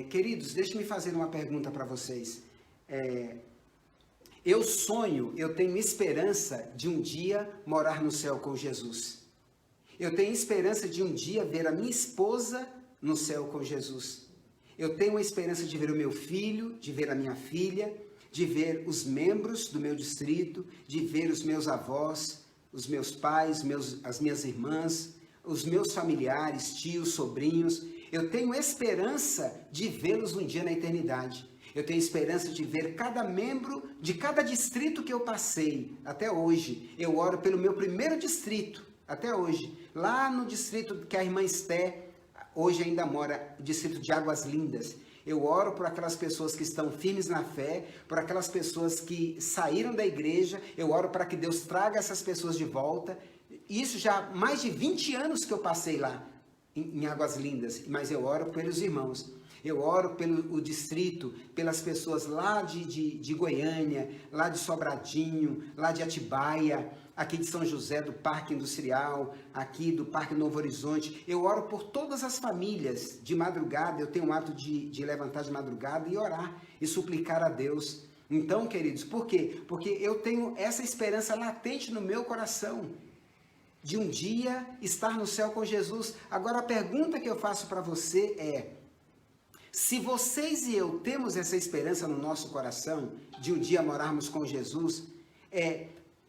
Queridos, deixe-me fazer uma pergunta para vocês. Eu tenho esperança de um dia morar no céu com Jesus. Eu tenho esperança de um dia ver a minha esposa no céu com Jesus. Eu tenho a esperança de ver o meu filho, de ver a minha filha, de ver os membros do meu distrito, de ver os meus avós, os meus pais, as minhas irmãs, os meus familiares, tios, sobrinhos. Eu tenho esperança de vê-los um dia na eternidade. Eu tenho esperança de ver cada membro de cada distrito que eu passei até hoje. Eu oro pelo meu primeiro distrito, até hoje. Lá no distrito que a irmã Esté hoje ainda mora, o distrito de Águas Lindas. Eu oro por aquelas pessoas que estão firmes na fé, por aquelas pessoas que saíram da igreja. Eu oro para que Deus traga essas pessoas de volta. Isso já há mais de 20 anos que eu passei lá, em Águas Lindas. Mas eu oro pelos irmãos. Eu oro pelo distrito, pelas pessoas lá de Goiânia, lá de Sobradinho, lá de Atibaia, aqui de São José, do Parque Industrial, aqui do Parque Novo Horizonte. Eu oro por todas as famílias de madrugada. Eu tenho o hábito de levantar de madrugada e orar e suplicar a Deus. Então, queridos, por quê? Porque eu tenho essa esperança latente no meu coração de um dia estar no céu com Jesus. Agora, a pergunta que eu faço para você é: se vocês e eu temos essa esperança no nosso coração de um dia morarmos com Jesus,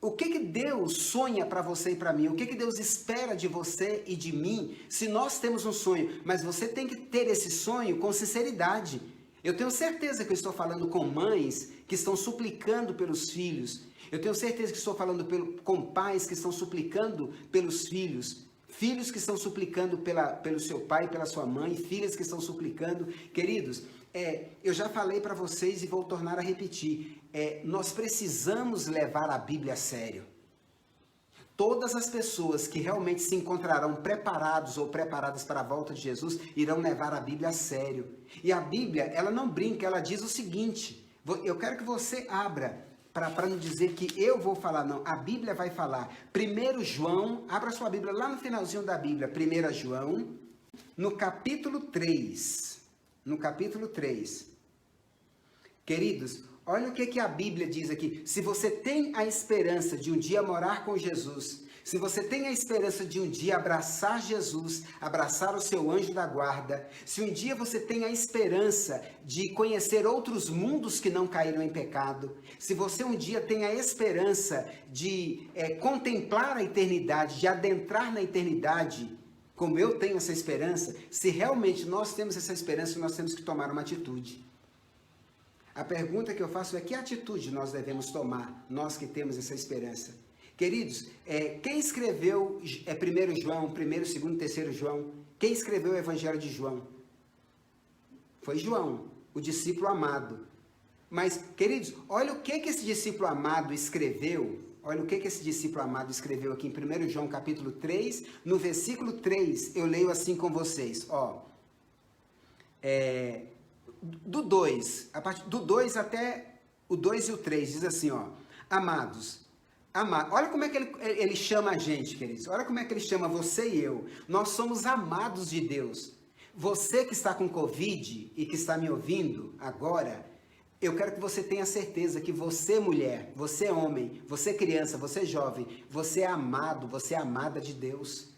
o que Deus sonha para você e para mim? O que Deus espera de você e de mim? Se nós temos um sonho, mas você tem que ter esse sonho com sinceridade. Eu tenho certeza que eu estou falando com mães que estão suplicando pelos filhos. Eu tenho certeza que estou falando com pais que estão suplicando pelos filhos. Filhos que estão suplicando pelo seu pai, pela sua mãe, filhas que estão suplicando. Queridos, eu já falei para vocês e vou tornar a repetir. Nós precisamos levar a Bíblia a sério. Todas as pessoas que realmente se encontrarão preparados ou preparadas para a volta de Jesus irão levar a Bíblia a sério. E a Bíblia, ela não brinca, ela diz o seguinte. Eu quero que você abra, para não dizer que eu vou falar, não. A Bíblia vai falar. 1 João, abra sua Bíblia lá no finalzinho da Bíblia. 1 João, no capítulo 3. No capítulo 3. Queridos, olha o que a Bíblia diz aqui. Se você tem a esperança de um dia morar com Jesus, se você tem a esperança de um dia abraçar Jesus, abraçar o seu anjo da guarda, se um dia você tem a esperança de conhecer outros mundos que não caíram em pecado, se você um dia tem a esperança de contemplar a eternidade, de adentrar na eternidade, como eu tenho essa esperança, se realmente nós temos essa esperança, nós temos que tomar uma atitude. A pergunta que eu faço é: que atitude nós devemos tomar, nós que temos essa esperança? Queridos, quem escreveu 1 João, 1º, 2º, 3º João? Quem escreveu o Evangelho de João? Foi João, o discípulo amado. Mas, queridos, olha o que esse discípulo amado escreveu. Olha o que esse discípulo amado escreveu aqui em 1 João capítulo 3, no versículo 3, eu leio assim com vocês. Do 2, a partir do 2 até o 2 e o 3, diz assim, amados. Olha como é que ele chama a gente, queridos. Olha como é que ele chama você e eu. Nós somos amados de Deus. Você que está com Covid e que está me ouvindo agora, eu quero que você tenha certeza que você, mulher, você, homem, você, criança, você, jovem, você é amado, você é amada de Deus.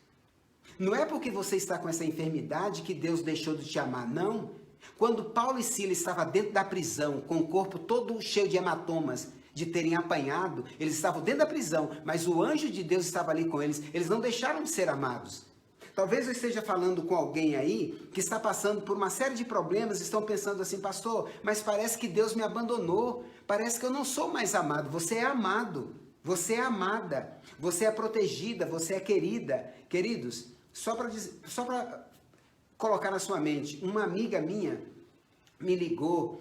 Não é porque você está com essa enfermidade que Deus deixou de te amar, não. Quando Paulo e Silas estavam dentro da prisão, com o corpo todo cheio de hematomas, de terem apanhado, eles estavam dentro da prisão, mas o anjo de Deus estava ali com eles, eles não deixaram de ser amados. Talvez eu esteja falando com alguém aí que está passando por uma série de problemas, estão pensando assim: pastor, mas parece que Deus me abandonou, parece que eu não sou mais amado. Você é amado, você é amada, você é protegida, você é querida. Queridos, só para colocar na sua mente, uma amiga minha me ligou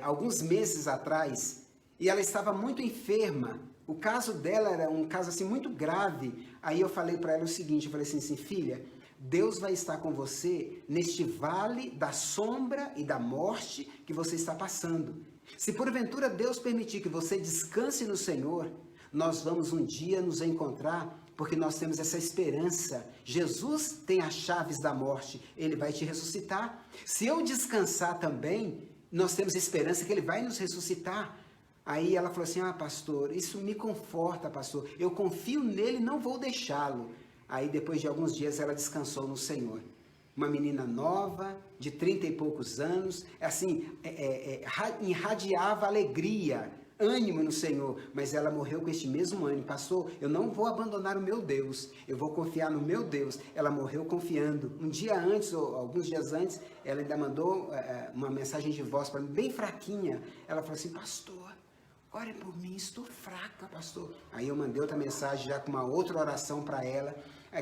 alguns meses atrás e ela estava muito enferma. O caso dela era um caso assim muito grave. Aí eu falei para ela o seguinte, eu falei assim, filha, Deus vai estar com você neste vale da sombra e da morte que você está passando. Se porventura Deus permitir que você descanse no Senhor, nós vamos um dia nos encontrar, porque nós temos essa esperança. Jesus tem as chaves da morte, ele vai te ressuscitar. Se eu descansar também, nós temos esperança que ele vai nos ressuscitar. Aí ela falou assim, pastor, isso me conforta, pastor, eu confio nele, não vou deixá-lo. Aí depois de alguns dias ela descansou no Senhor. Uma menina nova, de 30 e poucos anos, assim, irradiava alegria, ânimo no Senhor, mas ela morreu com este mesmo ânimo. Pastor, eu não vou abandonar o meu Deus, eu vou confiar no meu Deus. Ela morreu confiando. Um dia antes, ou alguns dias antes, ela ainda mandou uma mensagem de voz para mim, bem fraquinha. Ela falou assim, pastor, ore por mim, estou fraca, pastor. Aí eu mandei outra mensagem já com uma outra oração para ela.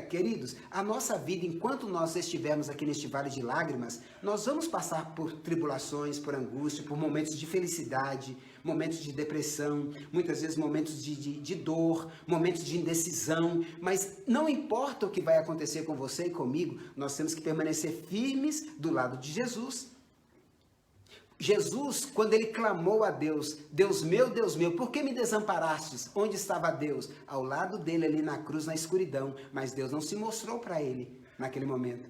Queridos, a nossa vida, enquanto nós estivermos aqui neste vale de lágrimas, nós vamos passar por tribulações, por angústia, por momentos de felicidade, momentos de depressão, muitas vezes momentos de dor, momentos de indecisão, mas não importa o que vai acontecer com você e comigo, nós temos que permanecer firmes do lado de Jesus. Jesus, quando ele clamou a Deus, Deus meu, por que me desamparastes? Onde estava Deus? Ao lado dele ali na cruz, na escuridão, mas Deus não se mostrou para ele naquele momento.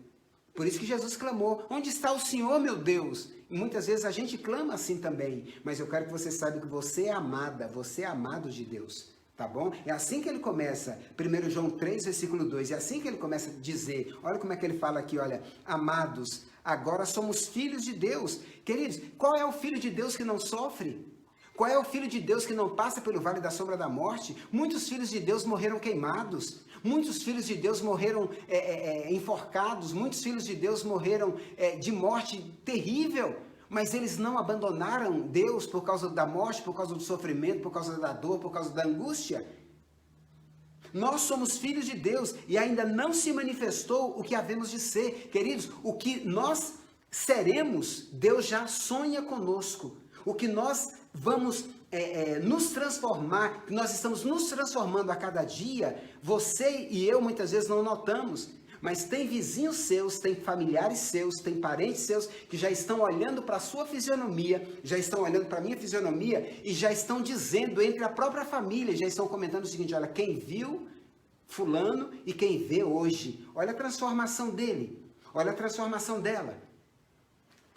Por isso que Jesus clamou, onde está o Senhor, meu Deus? E muitas vezes a gente clama assim também, mas eu quero que você saiba que você é amada, você é amado de Deus. Tá bom? É assim que ele começa, 1 João 3, versículo 2, é assim que ele começa a dizer, olha como é que ele fala aqui, olha, amados, agora somos filhos de Deus. Queridos, qual é o filho de Deus que não sofre? Qual é o filho de Deus que não passa pelo vale da sombra da morte? Muitos filhos de Deus morreram queimados, muitos filhos de Deus morreram enforcados, muitos filhos de Deus morreram de morte terrível. Mas eles não abandonaram Deus por causa da morte, por causa do sofrimento, por causa da dor, por causa da angústia. Nós somos filhos de Deus e ainda não se manifestou o que havemos de ser. Queridos, o que nós seremos, Deus já sonha conosco. O que nós vamos nos transformar, que nós estamos nos transformando a cada dia, você e eu muitas vezes não notamos. Mas tem vizinhos seus, tem familiares seus, tem parentes seus que já estão olhando para a sua fisionomia, já estão olhando para a minha fisionomia e já estão dizendo entre a própria família, já estão comentando o seguinte, olha, quem viu fulano e quem vê hoje, olha a transformação dele, olha a transformação dela.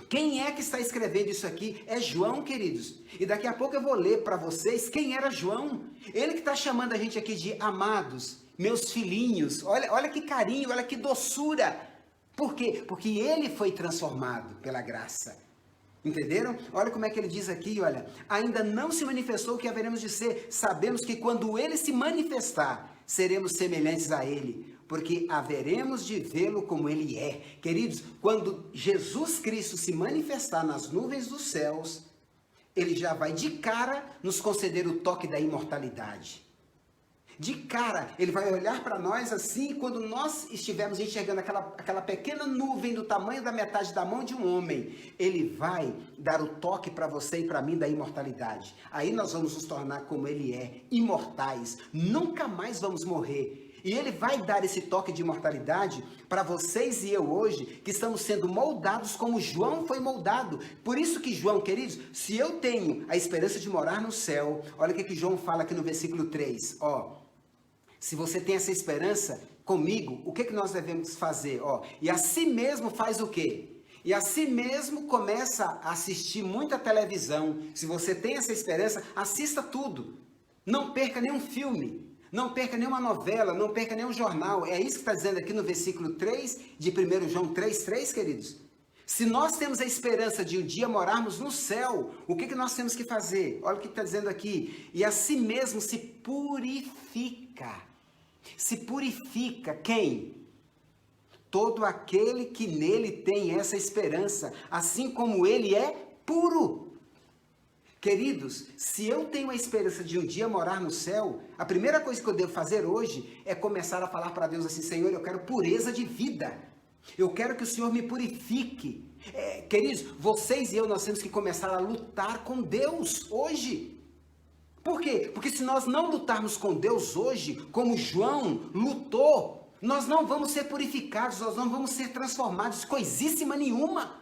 Quem é que está escrevendo isso aqui? É João, queridos. E daqui a pouco eu vou ler para vocês quem era João. Ele que está chamando a gente aqui de amados, meus filhinhos. Olha que carinho, olha que doçura. Por quê? Porque ele foi transformado pela graça. Entenderam? Olha como é que ele diz aqui, olha. Ainda não se manifestou o que haveremos de ser. Sabemos que quando ele se manifestar, seremos semelhantes a ele, porque haveremos de vê-lo como ele é. Queridos, quando Jesus Cristo se manifestar nas nuvens dos céus, ele já vai de cara nos conceder o toque da imortalidade. De cara, ele vai olhar para nós assim, quando nós estivermos enxergando aquela pequena nuvem do tamanho da metade da mão de um homem, ele vai dar o toque para você e para mim da imortalidade. Aí nós vamos nos tornar como ele é, imortais, nunca mais vamos morrer. E ele vai dar esse toque de imortalidade para vocês e eu hoje, que estamos sendo moldados como João foi moldado. Por isso que João, queridos, se eu tenho a esperança de morar no céu, olha o que João fala aqui no versículo 3, se você tem essa esperança comigo, o que nós devemos fazer? E assim mesmo faz o quê? E assim mesmo começa a assistir muita televisão. Se você tem essa esperança, assista tudo. Não perca nenhum filme. Não perca nenhuma novela, não perca nenhum jornal. É isso que está dizendo aqui no versículo 3 de 1 João 3,3, queridos. Se nós temos a esperança de um dia morarmos no céu, o que nós temos que fazer? Olha o que está dizendo aqui. E assim mesmo se purifica. Se purifica quem? Todo aquele que nele tem essa esperança, assim como ele é puro. Queridos, se eu tenho a esperança de um dia morar no céu, a primeira coisa que eu devo fazer hoje é começar a falar para Deus assim, Senhor, eu quero pureza de vida. Eu quero que o Senhor me purifique. Queridos, vocês e eu, nós temos que começar a lutar com Deus hoje. Por quê? Porque se nós não lutarmos com Deus hoje, como João lutou, nós não vamos ser purificados, nós não vamos ser transformados, coisíssima nenhuma.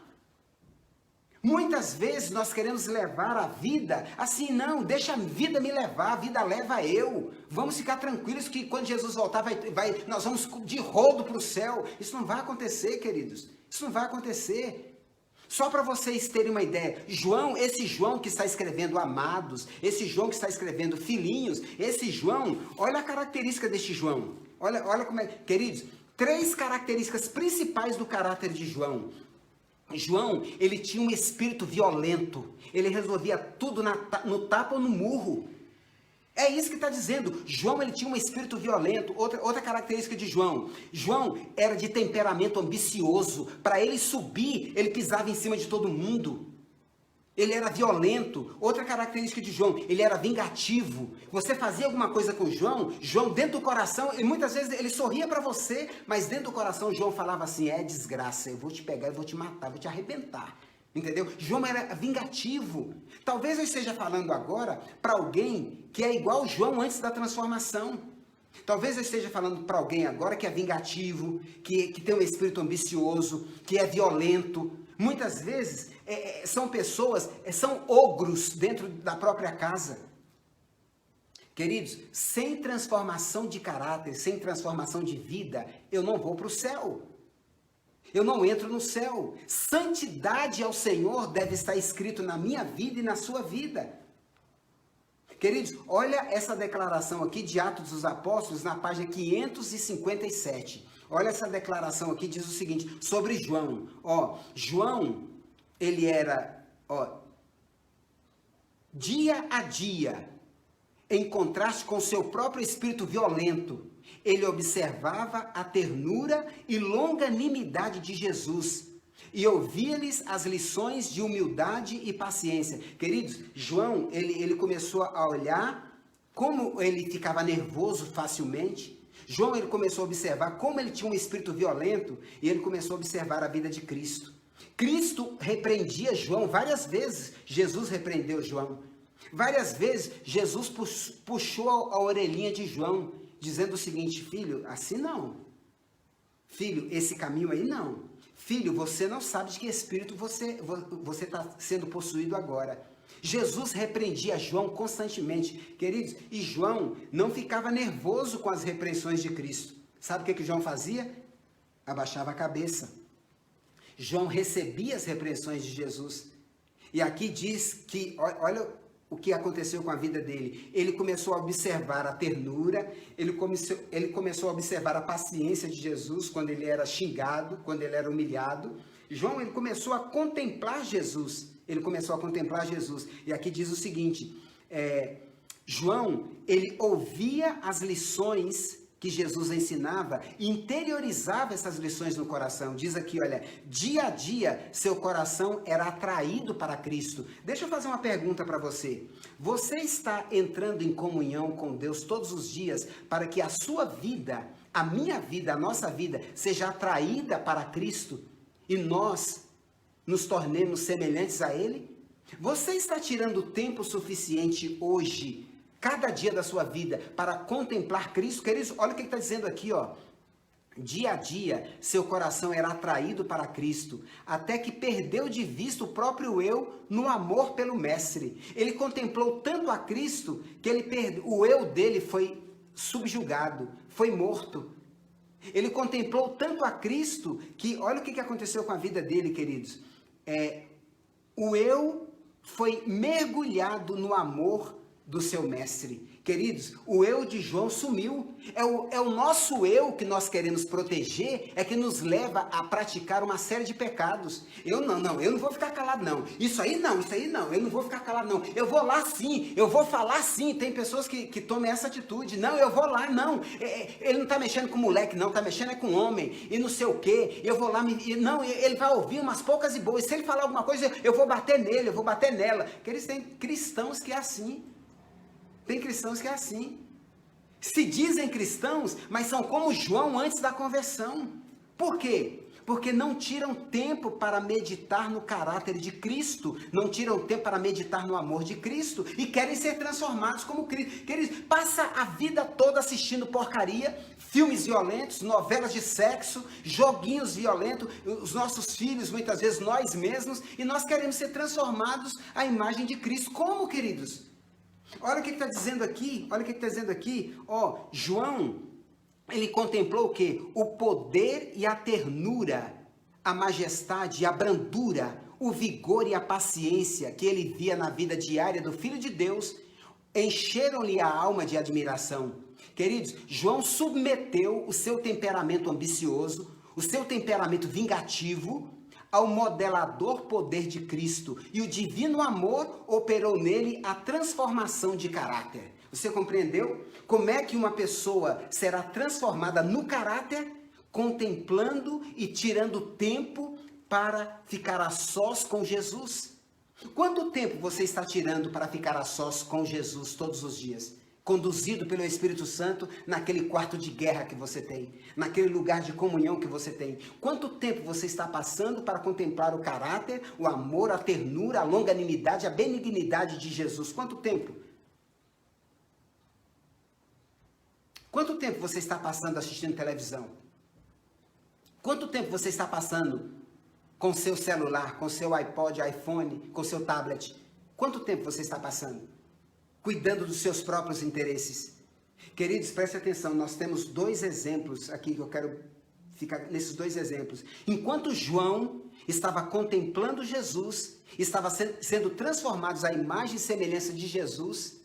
Muitas vezes nós queremos levar a vida assim, não, deixa a vida me levar, a vida leva eu. Vamos ficar tranquilos que quando Jesus voltar, nós vamos de rodo para o céu. Isso não vai acontecer, queridos. Isso não vai acontecer. Só para vocês terem uma ideia, esse João que está escrevendo amados, esse João que está escrevendo filhinhos, esse João, olha a característica deste João. Olha como é, queridos, 3 características principais do caráter de João. João, ele tinha um espírito violento, ele resolvia tudo no tapa ou no murro. É isso que está dizendo. João, ele tinha um espírito violento. Outra característica de João. João era de temperamento ambicioso. Para ele subir, ele pisava em cima de todo mundo. Ele era violento. Outra característica de João, ele era vingativo. Você fazia alguma coisa com João dentro do coração, e muitas vezes ele sorria para você, mas dentro do coração João falava assim, é desgraça, eu vou te pegar, eu vou te matar, vou te arrebentar. Entendeu? João era vingativo. Talvez eu esteja falando agora para alguém que é igual João antes da transformação. Talvez eu esteja falando para alguém agora que é vingativo, que tem um espírito ambicioso, que é violento. Muitas vezes são pessoas, são ogros dentro da própria casa. Queridos, sem transformação de caráter, sem transformação de vida, eu não vou para o céu. Eu não entro no céu. Santidade ao Senhor deve estar escrito na minha vida e na sua vida. Queridos, olha essa declaração aqui de Atos dos Apóstolos na página 557. Olha essa declaração aqui, diz o seguinte, sobre João. João, ele era, dia a dia, em contraste com seu próprio espírito violento, ele observava a ternura e longanimidade de Jesus e ouvia-lhes as lições de humildade e paciência. Queridos, João, ele começou a olhar como ele ficava nervoso facilmente. João, ele começou a observar como ele tinha um espírito violento e ele começou a observar a vida de Cristo. Cristo repreendia João várias vezes. Jesus repreendeu João. Várias vezes, Jesus puxou a orelhinha de João, dizendo o seguinte, filho, assim não. Filho, esse caminho aí não. Filho, você não sabe de que espírito você está sendo possuído agora. Jesus repreendia João constantemente, queridos, e João não ficava nervoso com as repreensões de Cristo. Sabe o que João fazia? Abaixava a cabeça. João recebia as repreensões de Jesus. E aqui diz que, olha o que aconteceu com a vida dele. Ele começou a observar a ternura, ele começou a observar a paciência de Jesus quando ele era xingado, quando ele era humilhado. João, ele começou a contemplar Jesus. Ele começou a contemplar Jesus. E aqui diz o seguinte, João, ele ouvia as lições que Jesus ensinava e interiorizava essas lições no coração. Diz aqui, olha, dia a dia seu coração era atraído para Cristo. Deixa eu fazer uma pergunta para você. Você está entrando em comunhão com Deus todos os dias para que a sua vida, a minha vida, a nossa vida seja atraída para Cristo e nós nos tornemos semelhantes a Ele? Você está tirando tempo suficiente hoje, cada dia da sua vida, para contemplar Cristo? Queridos, olha o que está dizendo aqui, dia a dia, seu coração era atraído para Cristo, até que perdeu de vista o próprio eu no amor pelo Mestre. Ele contemplou tanto a Cristo, que o eu dele foi subjugado, foi morto. Ele contemplou tanto a Cristo, que olha o que aconteceu com a vida dele, queridos. O eu foi mergulhado no amor do seu mestre. Queridos, o eu de João sumiu. É o nosso eu que nós queremos proteger, é que nos leva a praticar uma série de pecados. Eu não vou ficar calado não. Isso aí não, eu não vou ficar calado não. Eu vou lá sim, eu vou falar sim. Tem pessoas que tomam essa atitude. Não, eu vou lá, não. Ele não está mexendo com moleque não, está mexendo com homem e não sei o quê. Eu vou lá, não, ele vai ouvir umas poucas e boas. Se ele falar alguma coisa, eu vou bater nele, eu vou bater nela. Queridos, tem cristãos que é assim. Tem cristãos que é assim. Se dizem cristãos, mas são como João antes da conversão. Por quê? Porque não tiram tempo para meditar no caráter de Cristo, não tiram tempo para meditar no amor de Cristo e querem ser transformados como Cristo. Queridos, passa a vida toda assistindo porcaria, filmes violentos, novelas de sexo, joguinhos violentos, os nossos filhos, muitas vezes nós mesmos, e nós queremos ser transformados à imagem de Cristo. Como, queridos? Olha o que está dizendo aqui, olha o que está dizendo aqui, ó, João, ele contemplou o quê? O poder e a ternura, a majestade, a brandura, o vigor e a paciência que ele via na vida diária do Filho de Deus, encheram-lhe a alma de admiração. Queridos, João submeteu o seu temperamento ambicioso, o seu temperamento vingativo, ao modelador poder de Cristo, e o divino amor operou nele a transformação de caráter. Você compreendeu? Como é que uma pessoa será transformada no caráter? Contemplando e tirando tempo para ficar a sós com Jesus. Quanto tempo você está tirando para ficar a sós com Jesus todos os dias? Conduzido pelo Espírito Santo naquele quarto de guerra que você tem, naquele lugar de comunhão que você tem. Quanto tempo você está passando para contemplar o caráter, o amor, a ternura, a longanimidade, a benignidade de Jesus? Quanto tempo? Quanto tempo você está passando assistindo televisão? Quanto tempo você está passando com seu celular, com seu iPod, iPhone, com seu tablet? Quanto tempo você está passando? Cuidando dos seus próprios interesses. Queridos, preste atenção, nós temos dois exemplos aqui que eu quero ficar nesses dois exemplos. Enquanto João estava contemplando Jesus, estava sendo transformados à imagem e semelhança de Jesus,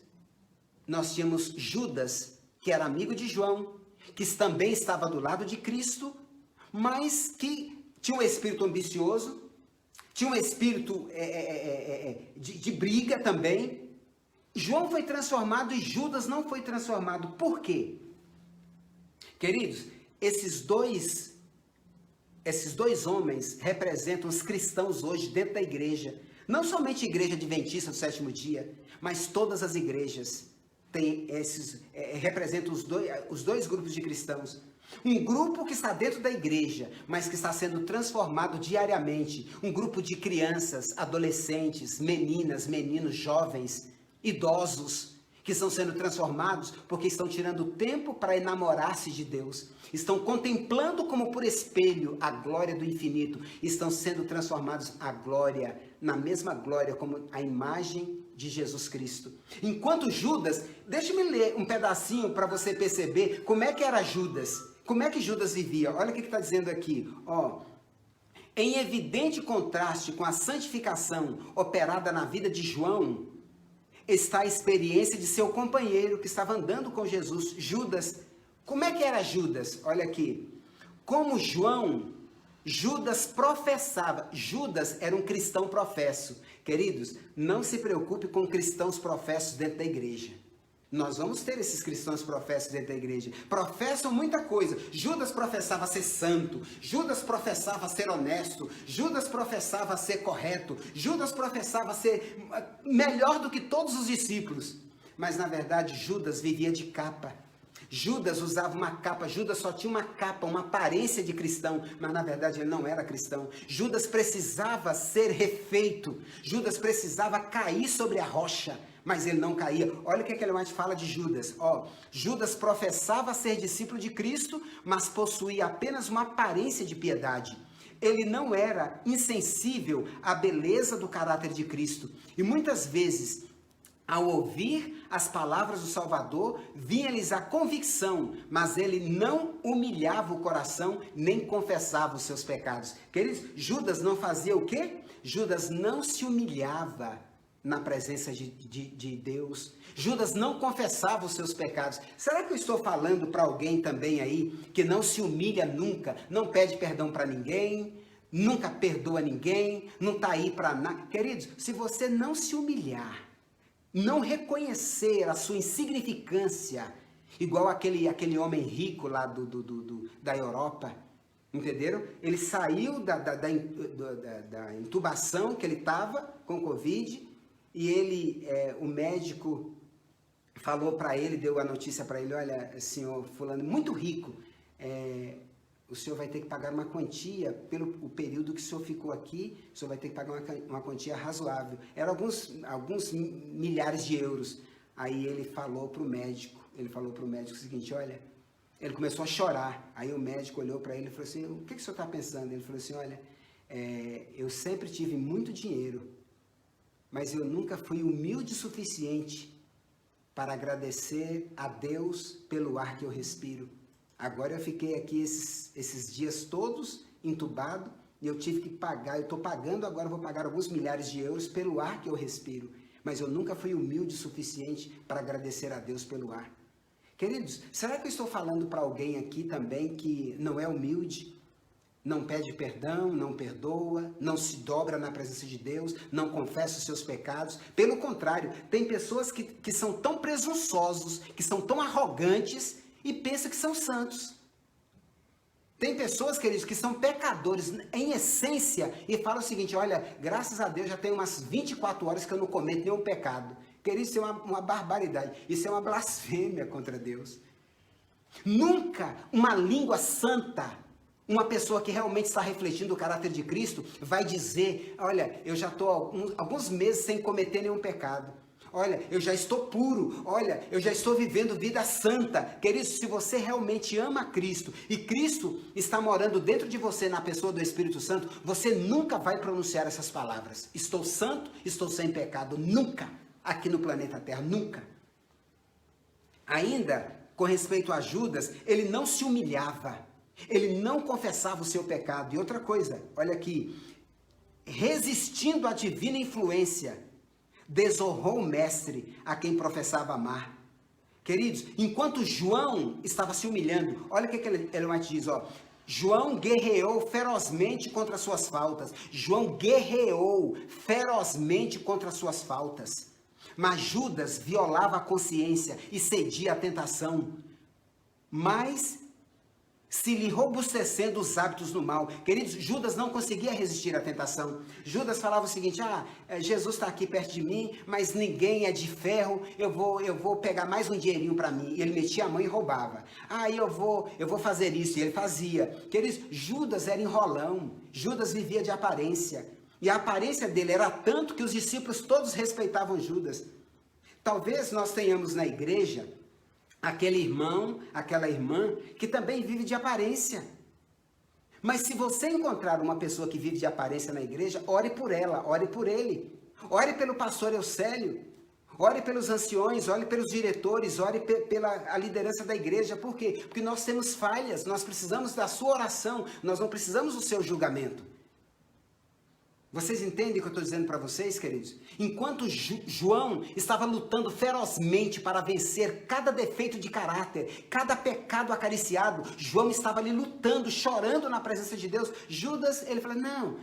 nós tínhamos Judas, que era amigo de João, que também estava do lado de Cristo, mas que tinha um espírito ambicioso, tinha um espírito de briga também. João foi transformado e Judas não foi transformado. Por quê? Queridos, esses dois homens representam os cristãos hoje dentro da igreja. Não somente a igreja adventista do sétimo dia, mas todas as igrejas representam os dois grupos de cristãos. Um grupo que está dentro da igreja, mas que está sendo transformado diariamente. Um grupo de crianças, adolescentes, meninas, meninos, jovens, idosos, que estão sendo transformados porque estão tirando tempo para enamorar-se de Deus. Estão contemplando como por espelho a glória do infinito. Estão sendo transformados à glória, na mesma glória como a imagem de Jesus Cristo. Enquanto Judas, deixe-me ler um pedacinho para você perceber como é que era Judas. Como é que Judas vivia? Olha o que está dizendo aqui. Ó, em evidente contraste com a santificação operada na vida de João, está a experiência de seu companheiro que estava andando com Jesus, Judas. Como é que era Judas? Olha aqui. Como João, Judas professava. Judas era um cristão professo. Queridos, não se preocupe com cristãos professos dentro da igreja. Nós vamos ter esses cristãos professos dentro da igreja. Professam muita coisa. Judas professava ser santo. Judas professava ser honesto. Judas professava ser correto. Judas professava ser melhor do que todos os discípulos. Mas, na verdade, Judas vivia de capa. Judas usava uma capa. Judas só tinha uma capa, uma aparência de cristão. Mas, na verdade, ele não era cristão. Judas precisava ser refeito. Judas precisava cair sobre a rocha. Mas ele não caía. Olha o que Ellen White fala de Judas. Ó, Judas professava ser discípulo de Cristo, mas possuía apenas uma aparência de piedade. Ele não era insensível à beleza do caráter de Cristo. E muitas vezes, ao ouvir as palavras do Salvador, vinha-lhes a convicção, mas ele não humilhava o coração, nem confessava os seus pecados. Queridos, Judas não fazia o quê? Judas não se humilhava na presença de Deus. Judas não confessava os seus pecados. Será que eu estou falando para alguém também aí que não se humilha nunca, não pede perdão para ninguém, nunca perdoa ninguém, não está aí para nada? Queridos, se você não se humilhar, não reconhecer a sua insignificância, igual aquele homem rico lá da Europa, entenderam? Ele saiu da intubação que ele estava com Covid, e o médico falou para ele, deu a notícia para ele: olha, senhor fulano, muito rico, o senhor vai ter que pagar uma quantia, pelo o período que o senhor ficou aqui, o senhor vai ter que pagar uma quantia razoável. Eram alguns milhares de euros. Aí ele falou para o médico o seguinte, olha, ele começou a chorar. Aí o médico olhou para ele e falou assim, o que o senhor está pensando? Ele falou assim, olha, eu sempre tive muito dinheiro, mas eu nunca fui humilde o suficiente para agradecer a Deus pelo ar que eu respiro. Agora eu fiquei aqui esses dias todos entubado e eu tive que pagar, eu estou pagando agora, vou pagar alguns milhares de euros pelo ar que eu respiro, mas eu nunca fui humilde o suficiente para agradecer a Deus pelo ar. Queridos, será que eu estou falando para alguém aqui também que não é humilde, não pede perdão, não perdoa, não se dobra na presença de Deus, não confessa os seus pecados? Pelo contrário, tem pessoas que são tão presunçosos, que são tão arrogantes e pensam que são santos. Tem pessoas, queridos, que são pecadores em essência e falam o seguinte, olha, graças a Deus já tem umas 24 horas que eu não cometo nenhum pecado. Queridos, isso é uma barbaridade, isso é uma blasfêmia contra Deus. Nunca uma língua santa, uma pessoa que realmente está refletindo o caráter de Cristo, vai dizer, olha, eu já estou alguns meses sem cometer nenhum pecado. Olha, eu já estou puro. Olha, eu já estou vivendo vida santa. Querido, se você realmente ama Cristo e Cristo está morando dentro de você na pessoa do Espírito Santo, você nunca vai pronunciar essas palavras. Estou santo, estou sem pecado. Nunca. Aqui no planeta Terra. Nunca. Ainda, com respeito a Judas, ele não se humilhava. Ele não confessava o seu pecado. E outra coisa, olha aqui. Resistindo à divina influência, desonrou o mestre a quem professava amar. Queridos, enquanto João estava se humilhando, olha o que Ellen White diz, ó. João guerreou ferozmente contra suas faltas. João guerreou ferozmente contra suas faltas. Mas Judas violava a consciência e cedia à tentação. Mas se lhe robustecendo os hábitos no mal. Queridos, Judas não conseguia resistir à tentação. Judas falava o seguinte, Jesus está aqui perto de mim, mas ninguém é de ferro, eu vou pegar mais um dinheirinho para mim. E ele metia a mão e roubava. Eu vou fazer isso, e ele fazia. Queridos, Judas era enrolão, Judas vivia de aparência. E a aparência dele era tanto que os discípulos todos respeitavam Judas. Talvez nós tenhamos na igreja aquele irmão, aquela irmã, que também vive de aparência. Mas se você encontrar uma pessoa que vive de aparência na igreja, ore por ela, ore por ele. Ore pelo pastor Eusélio, ore pelos anciões, ore pelos diretores, ore pela liderança da igreja. Por quê? Porque nós temos falhas, nós precisamos da sua oração, nós não precisamos do seu julgamento. Vocês entendem o que eu estou dizendo para vocês, queridos? Enquanto João estava lutando ferozmente para vencer cada defeito de caráter, cada pecado acariciado, João estava ali lutando, chorando na presença de Deus. Judas, ele falou, não,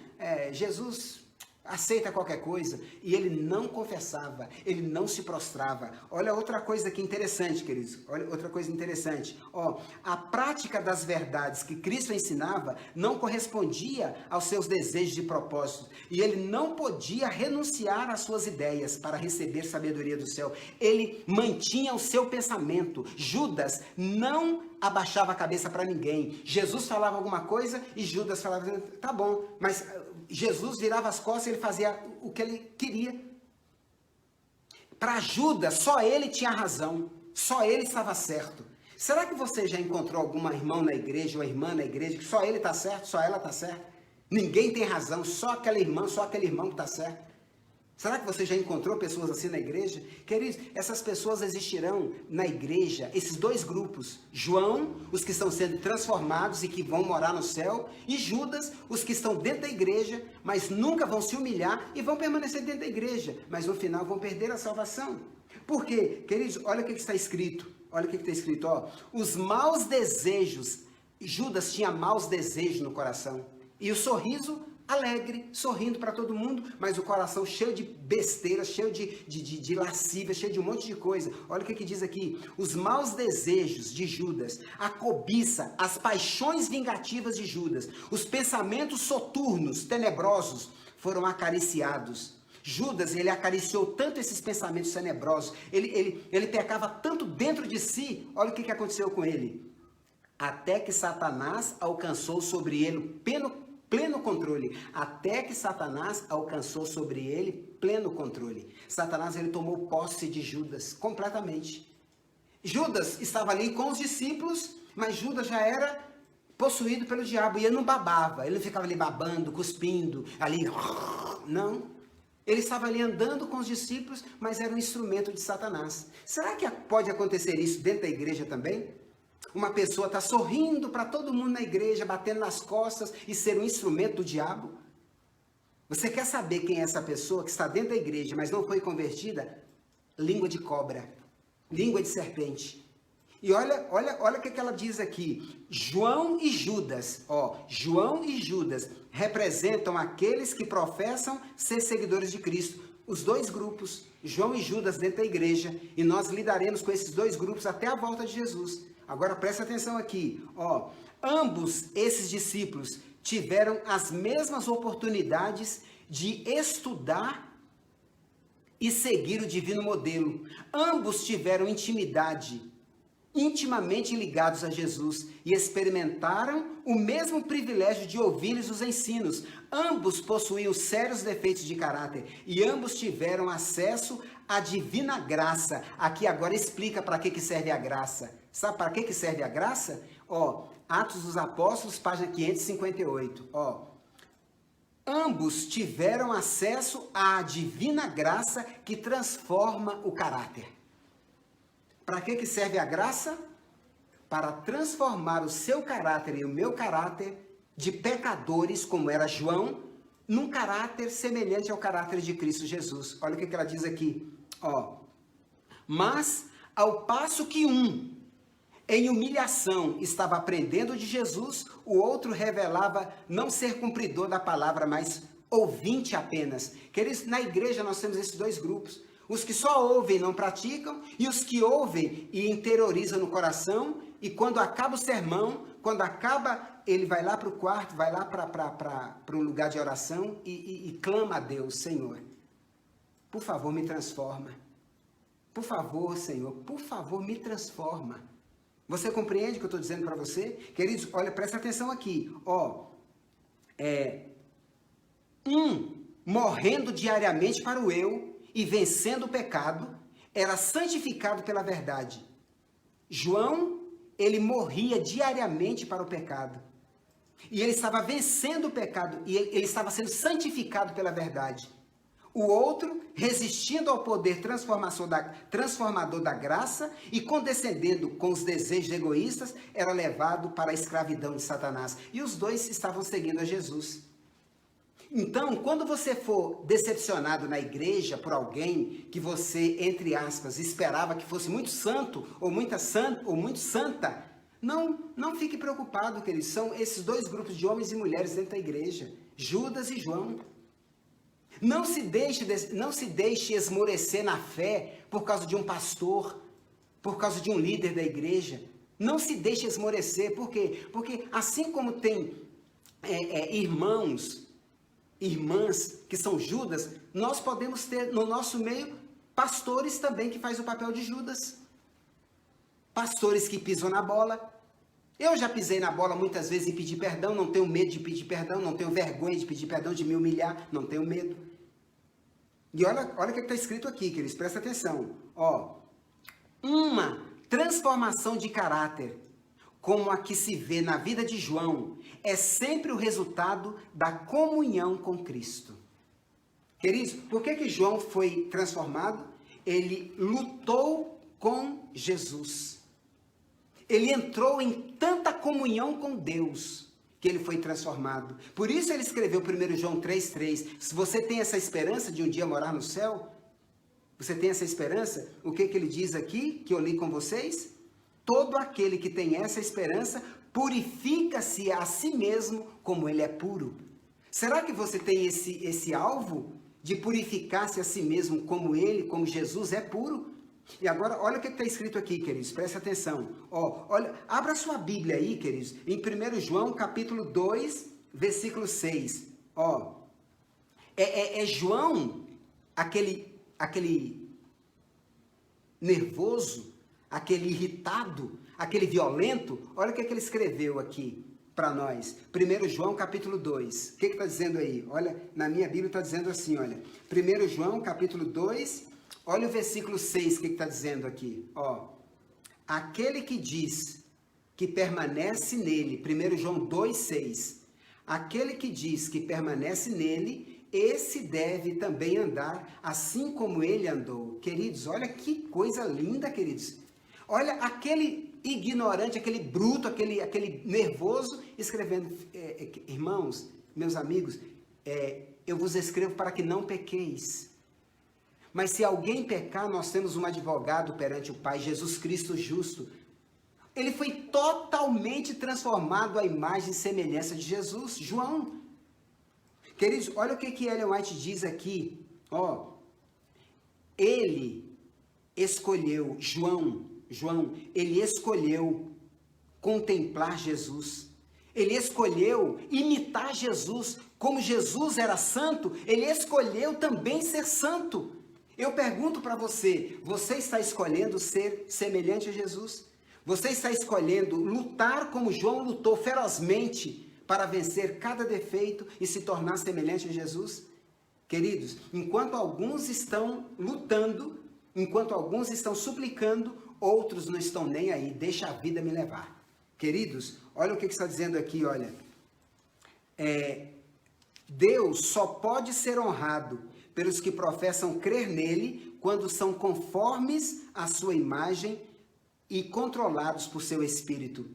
Jesus aceita qualquer coisa. E ele não confessava, ele não se prostrava. Olha outra coisa aqui interessante, queridos. Olha outra coisa interessante. A prática das verdades que Cristo ensinava não correspondia aos seus desejos e propósitos. E ele não podia renunciar às suas ideias para receber sabedoria do céu. Ele mantinha o seu pensamento. Judas não abaixava a cabeça para ninguém. Jesus falava alguma coisa e Judas falava, tá bom, mas Jesus virava as costas e ele fazia o que ele queria. Para Judas, só ele tinha razão, só ele estava certo. Será que você já encontrou algum irmão na igreja ou irmã na igreja que só ele está certo, só ela está certa? Ninguém tem razão, só aquela irmã, só aquele irmão que está certo. Será que você já encontrou pessoas assim na igreja? Queridos, essas pessoas existirão na igreja, esses dois grupos. João, os que estão sendo transformados e que vão morar no céu. E Judas, os que estão dentro da igreja, mas nunca vão se humilhar e vão permanecer dentro da igreja. Mas no final vão perder a salvação. Por quê? Queridos, olha o que está escrito. Olha o que está escrito. Os maus desejos. Judas tinha maus desejos no coração. E o sorriso alegre, sorrindo para todo mundo, mas o coração cheio de besteira, cheio de lascívia, cheio de um monte de coisa. Olha o que diz aqui. Os maus desejos de Judas, a cobiça, as paixões vingativas de Judas, os pensamentos soturnos, tenebrosos, foram acariciados. Judas, ele acariciou tanto esses pensamentos tenebrosos, ele pecava tanto dentro de si. Olha o que aconteceu com ele. até que Satanás alcançou sobre ele pleno controle. Até que Satanás alcançou sobre ele pleno controle. Satanás, ele tomou posse de Judas completamente. Judas estava ali com os discípulos, mas Judas já era possuído pelo diabo, e ele não babava, ele não ficava ali babando, cuspindo, ali, não. Ele estava ali andando com os discípulos, mas era um instrumento de Satanás. Será que pode acontecer isso dentro da igreja também? Uma pessoa está sorrindo para todo mundo na igreja, batendo nas costas e ser um instrumento do diabo? Você quer saber quem é essa pessoa que está dentro da igreja, mas não foi convertida? Língua de cobra, língua de serpente. E olha o que ela diz aqui. João e Judas, João e Judas representam aqueles que professam ser seguidores de Cristo. Os dois grupos, João e Judas dentro da igreja, e nós lidaremos com esses dois grupos até a volta de Jesus. Agora presta atenção aqui, ambos esses discípulos tiveram as mesmas oportunidades de estudar e seguir o divino modelo. Ambos tiveram intimamente ligados a Jesus e experimentaram o mesmo privilégio de ouvir-lhes os ensinos. Ambos possuíam sérios defeitos de caráter e ambos tiveram acesso à divina graça. Aqui agora explica para que serve a graça. Sabe para que serve a graça? Atos dos Apóstolos, página 558. Ambos tiveram acesso à divina graça que transforma o caráter. Para que serve a graça? Para transformar o seu caráter e o meu caráter de pecadores, como era João, num caráter semelhante ao caráter de Cristo Jesus. Olha o que ela diz aqui. Mas, ao passo que um, em humilhação, estava aprendendo de Jesus, o outro revelava não ser cumpridor da palavra, mas ouvinte apenas. Queridos, na igreja nós temos esses dois grupos. Os que só ouvem e não praticam, e os que ouvem e interiorizam no coração, e quando acaba o sermão, quando acaba, ele vai lá para o quarto, vai lá para um lugar de oração e clama a Deus: Senhor, por favor, me transforma. Por favor, Senhor, por favor, me transforma. Você compreende o que eu estou dizendo para você? Queridos, olha, presta atenção aqui. Morrendo diariamente para o eu, e vencendo o pecado, era santificado pela verdade. João, ele morria diariamente para o pecado. E ele estava vencendo o pecado, e ele estava sendo santificado pela verdade. O outro, resistindo ao poder transformador da graça e condescendendo com os desejos egoístas, era levado para a escravidão de Satanás. E os dois estavam seguindo a Jesus. Então, quando você for decepcionado na igreja por alguém que você, entre aspas, esperava que fosse muito santo ou muito santa, não fique preocupado, queridos. São esses dois grupos de homens e mulheres dentro da igreja, Judas e João. Não se deixe esmorecer na fé por causa de um pastor, por causa de um líder da igreja. Não se deixe esmorecer. Por quê? Porque assim como tem irmãs que são Judas, nós podemos ter no nosso meio pastores também que fazem o papel de Judas. Pastores que pisam na bola. Eu já pisei na bola muitas vezes e pedi perdão, não tenho medo de pedir perdão, não tenho vergonha de pedir perdão, de me humilhar, não tenho medo. E olha o que está escrito aqui, queridos, presta atenção. Uma transformação de caráter, como a que se vê na vida de João, é sempre o resultado da comunhão com Cristo. Queridos, por que João foi transformado? Ele lutou com Jesus. Ele entrou em tanta comunhão com Deus que ele foi transformado. Por isso ele escreveu 1 João 3,3. Se você tem essa esperança de um dia morar no céu, você tem essa esperança? O que ele diz aqui, que eu li com vocês? Todo aquele que tem essa esperança purifica-se a si mesmo como ele é puro. Será que você tem esse alvo de purificar-se a si mesmo como ele, como Jesus é puro? E agora, olha o que está escrito aqui, queridos, presta atenção. Olha, abra sua Bíblia aí, queridos, em 1 João, capítulo 2, versículo 6. João, aquele nervoso, aquele irritado, aquele violento, olha o que ele escreveu aqui para nós. 1 João capítulo 2. O que está dizendo aí? Olha, na minha Bíblia está dizendo assim, olha. 1 João capítulo 2, olha o versículo 6, o que está dizendo aqui. Ó, aquele que diz que permanece nele, 1 João 2, 6. Aquele que diz que permanece nele, esse deve também andar assim como ele andou. Queridos, olha que coisa linda, queridos. Olha aquele ignorante, aquele bruto, aquele nervoso, escrevendo, irmãos, meus amigos, eu vos escrevo para que não pequeis. Mas se alguém pecar, nós temos um advogado perante o Pai, Jesus Cristo justo. Ele foi totalmente transformado à imagem e semelhança de Jesus, João. Queridos, olha o que Ellen White diz aqui, ó. Ele escolheu, João, ele escolheu contemplar Jesus. Ele escolheu imitar Jesus. Como Jesus era santo, ele escolheu também ser santo. Eu pergunto para você, você está escolhendo ser semelhante a Jesus? Você está escolhendo lutar como João lutou ferozmente para vencer cada defeito e se tornar semelhante a Jesus? Queridos, enquanto alguns estão lutando, enquanto alguns estão suplicando, outros não estão nem aí, deixa a vida me levar. Queridos, olha o que está dizendo aqui, olha. Deus só pode ser honrado pelos que professam crer nele quando são conformes à sua imagem e controlados por seu Espírito.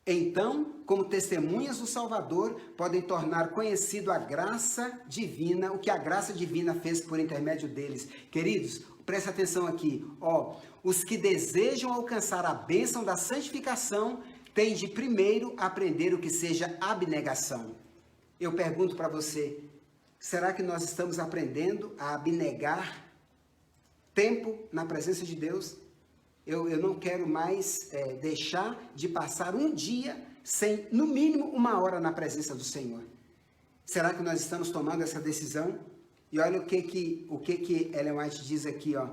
Então, como testemunhas do Salvador, podem tornar conhecido a graça divina, o que a graça divina fez por intermédio deles. Queridos, presta atenção aqui, ó. Os que desejam alcançar a bênção da santificação têm de primeiro aprender o que seja abnegação. Eu pergunto para você, será que nós estamos aprendendo a abnegar tempo na presença de Deus? Eu não quero mais deixar de passar um dia sem, no mínimo, 1 hora na presença do Senhor. Será que nós estamos tomando essa decisão? E olha o que Ellen White diz aqui, ó.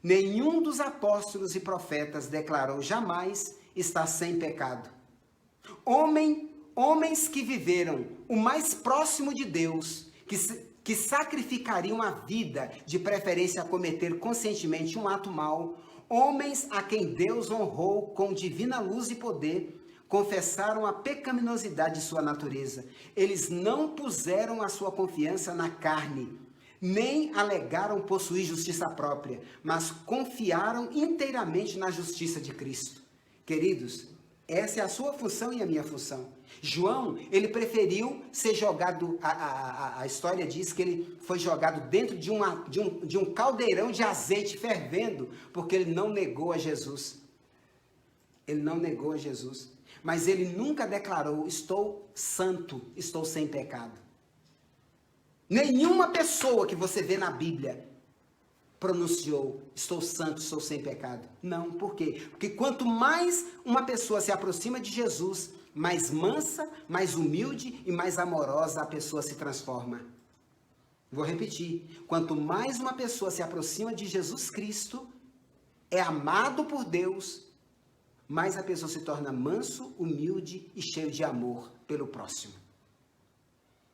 Nenhum dos apóstolos e profetas declarou jamais estar sem pecado. Homens que viveram o mais próximo de Deus, que sacrificariam a vida, de preferência a cometer conscientemente um ato mau, homens a quem Deus honrou com divina luz e poder, confessaram a pecaminosidade de sua natureza. Eles não puseram a sua confiança na carne, nem alegaram possuir justiça própria, mas confiaram inteiramente na justiça de Cristo. Queridos, essa é a sua função e a minha função. João, ele preferiu ser jogado, a história diz que ele foi jogado dentro de um caldeirão de azeite fervendo, porque ele não negou a Jesus. Ele não negou a Jesus. Mas ele nunca declarou, estou santo, estou sem pecado. Nenhuma pessoa que você vê na Bíblia pronunciou, estou santo, estou sem pecado. Não, por quê? Porque quanto mais uma pessoa se aproxima de Jesus, mais mansa, mais humilde e mais amorosa a pessoa se transforma. Vou repetir. Quanto mais uma pessoa se aproxima de Jesus Cristo, é amado por Deus, mais a pessoa se torna manso, humilde e cheio de amor pelo próximo.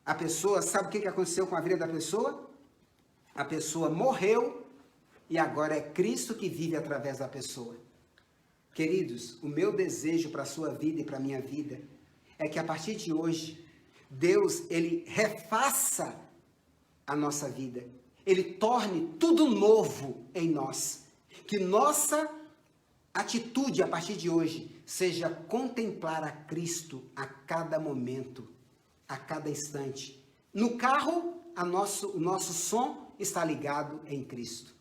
A pessoa, sabe o que aconteceu com a vida da pessoa? A pessoa morreu e agora é Cristo que vive através da pessoa. Queridos, o meu desejo para a sua vida e para a minha vida é que a partir de hoje, Deus, ele refaça a nossa vida. Ele torne tudo novo em nós. Que nossa atitude a partir de hoje seja contemplar a Cristo a cada momento, a cada instante. No carro, o nosso som está ligado em Cristo.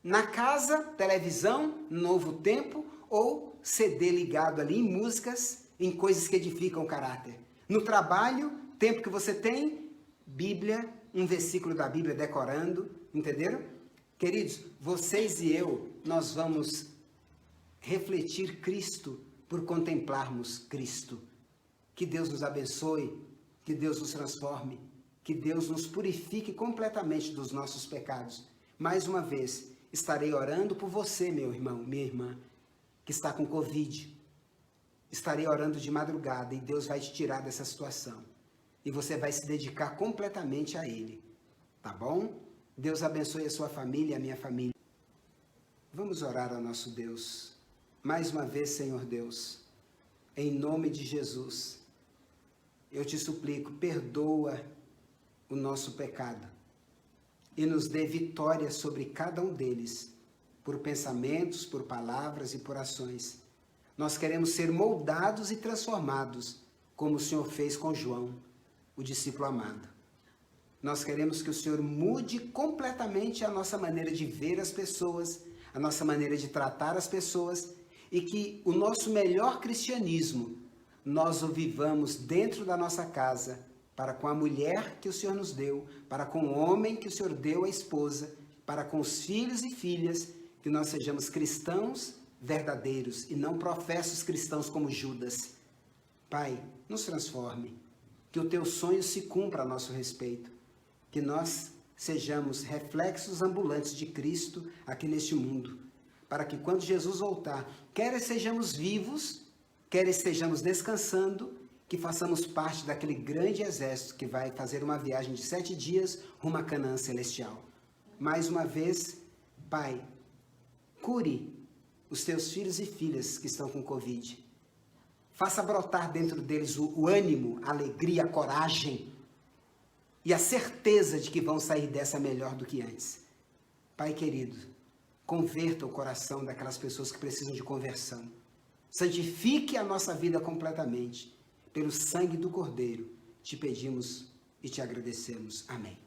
Na casa, televisão, Novo Tempo, ou CD ligado ali em músicas, em coisas que edificam o caráter. No trabalho, tempo que você tem, Bíblia, um versículo da Bíblia decorando, entenderam? Queridos, vocês e eu, nós vamos refletir Cristo por contemplarmos Cristo. Que Deus nos abençoe, que Deus nos transforme, que Deus nos purifique completamente dos nossos pecados. Mais uma vez, estarei orando por você, meu irmão, minha irmã, que está com Covid. estarei orando de madrugada e Deus vai te tirar dessa situação. E você vai se dedicar completamente a Ele. Tá bom? Deus abençoe a sua família e a minha família. Vamos orar ao nosso Deus. Mais uma vez, Senhor Deus, em nome de Jesus, eu te suplico, perdoa o nosso pecado e nos dê vitória sobre cada um deles, por pensamentos, por palavras e por ações. Nós queremos ser moldados e transformados, como o Senhor fez com João, o discípulo amado. Nós queremos que o Senhor mude completamente a nossa maneira de ver as pessoas, a nossa maneira de tratar as pessoas, e que o nosso melhor cristianismo nós o vivamos dentro da nossa casa, para com a mulher que o Senhor nos deu, para com o homem que o Senhor deu à esposa, para com os filhos e filhas, que nós sejamos cristãos verdadeiros e não professos cristãos como Judas. Pai, nos transforme, que o teu sonho se cumpra a nosso respeito, que nós sejamos reflexos ambulantes de Cristo aqui neste mundo, para que quando Jesus voltar, quer estejamos vivos, quer estejamos descansando, que façamos parte daquele grande exército que vai fazer uma viagem de 7 dias rumo à Canaã celestial. Mais uma vez, Pai, cure os teus filhos e filhas que estão com Covid. Faça brotar dentro deles o ânimo, a alegria, a coragem e a certeza de que vão sair dessa melhor do que antes. Pai querido, converta o coração daquelas pessoas que precisam de conversão. Santifique a nossa vida completamente. Pelo sangue do Cordeiro, te pedimos e te agradecemos. Amém.